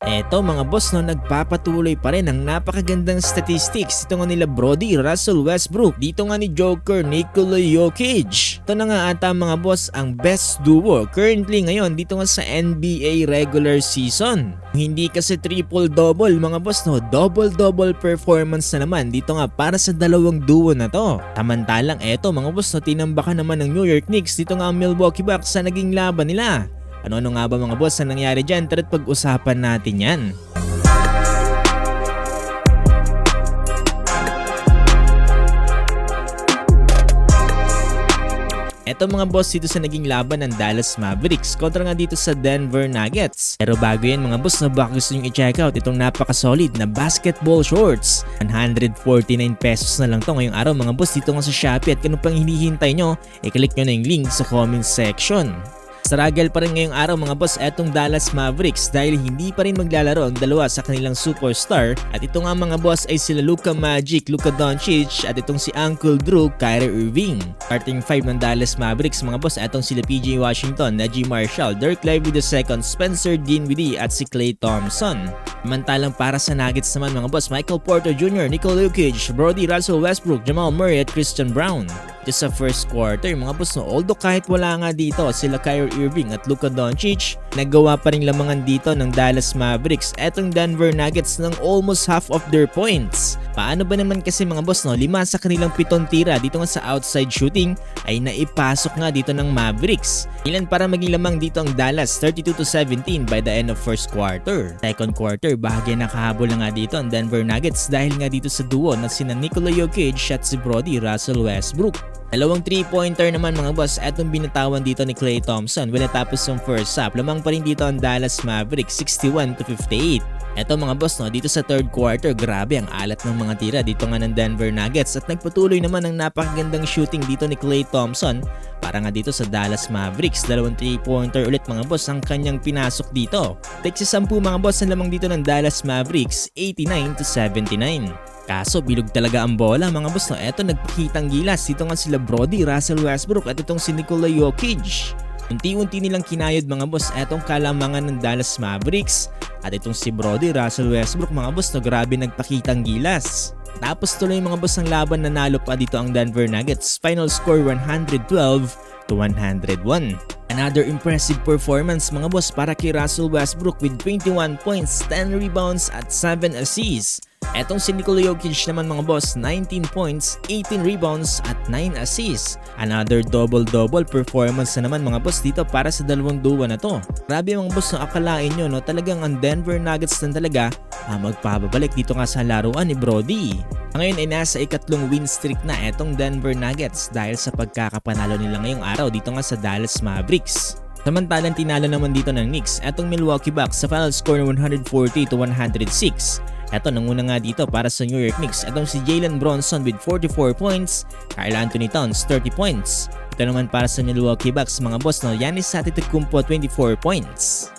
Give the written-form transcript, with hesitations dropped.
Eto mga boss no, nagpapatuloy pa rin ang napakagandang statistics. Ito nga nila Brody, Russell Westbrook, dito nga ni Joker, Nikola Jokic. Ito na nga ata mga boss ang best duo currently ngayon dito nga sa NBA regular season. Hindi kasi triple-double mga boss no, double-double performance na naman dito nga para sa dalawang duo na to. Samantalang eto mga boss no, tinambakan naman ng New York Knicks dito nga ang Milwaukee Bucks sa naging laban nila. Ano nga ba mga boss ang nangyari dyan? Tara't pag-usapan natin yan. Eto mga boss dito sa naging laban ng Dallas Mavericks kontra nga dito sa Denver Nuggets. Pero bago yan mga boss, baka gusto nyo i-check out itong napaka-solid na basketball shorts. 149 pesos na lang to ngayong araw mga boss dito nga sa Shopee, at kung pang hinihintay nyo, i-click nyo na yung link sa comment section. Struggle pa rin ngayong araw mga boss etong Dallas Mavericks dahil hindi pa rin maglalaro ang dalawa sa kanilang superstar, at ito nga mga boss ay sila Luka Magic, Luka Doncic, at itong si Uncle Drew, Kyrie Irving. Starting 5 ng Dallas Mavericks mga boss etong sila PJ Washington, Najee Marshall, Dirk Lively II, Spencer Dinwiddie at si Klay Thompson. Samantalang para sa Nuggets naman mga boss, Michael Porter Jr., Nikola Jokic, Brody, Russell Westbrook, Jamal Murray at Christian Brown. Just sa first quarter mga boss no, although kahit wala nga dito sila Kyrie Irving at Luka Doncic, nagawa pa rin lamangan dito ng Dallas Mavericks etong Denver Nuggets ng almost half of their points. Paano ba naman kasi mga boss no, 5 sa kanilang 7 tira dito nga sa outside shooting ay naipasok nga dito ng Mavericks. Ilan para maging lamang dito ang Dallas, 32-17 by the end of first quarter. Second quarter, bahagya nakahabol na nga dito ang Denver Nuggets dahil nga dito sa duo na sina Nikola Jokic at si Brody Russell Westbrook. Dalawang 3-pointer naman mga boss etong binatawan dito ni Klay Thompson. When natapos yung first half, lamang pa rin dito ang Dallas Mavericks 61-58. Eto mga boss no, dito sa third quarter, grabe ang alat ng mga tira dito nga ng Denver Nuggets, at nagpatuloy naman ang napakagandang shooting dito ni Klay Thompson para nga dito sa Dallas Mavericks. Dalawang 3-pointer ulit mga boss ang kanyang pinasok dito. Tek sa 10 mga boss ang lamang dito ng Dallas Mavericks, 89-79. Kaso bilog talaga ang bola mga boss no. Eto nagpakitang gilas dito nga sila Brody, Russell Westbrook at itong si Nikola Jokic. Unti-unti nilang kinayod mga boss etong kalamangan ng Dallas Mavericks, at itong si Brody, Russell Westbrook mga boss no, grabe nagpakitang gilas. Tapos tuloy mga boss ang laban, nanalo pa dito ang Denver Nuggets. Final score 112-101. Another impressive performance mga boss para kay Russell Westbrook with 21 points, 10 rebounds at 7 assists. Etong si Nikola Jokic naman mga boss, 19 points, 18 rebounds at 9 assists. Another double-double performance na naman mga boss dito para sa dalawang duo na to. Grabe mga boss, no, akalain nyo no, talagang ang Denver Nuggets na talaga magpababalik dito nga sa laruan ni Brody. Ngayon ay nasa ikatlong win streak na etong Denver Nuggets dahil sa pagkakapanalo nila ngayong araw dito nga sa Dallas Mavericks. Samantalang tinalo naman dito ng Knicks etong Milwaukee Bucks sa final score na 140-106. Eto nanguna nga dito para sa New York Knicks etong si Jalen Brunson with 44 points, Karl Anthony Towns 30 points. Ito naman para sa Milwaukee Bucks mga boss no, Giannis Antetokounmpo 24 points.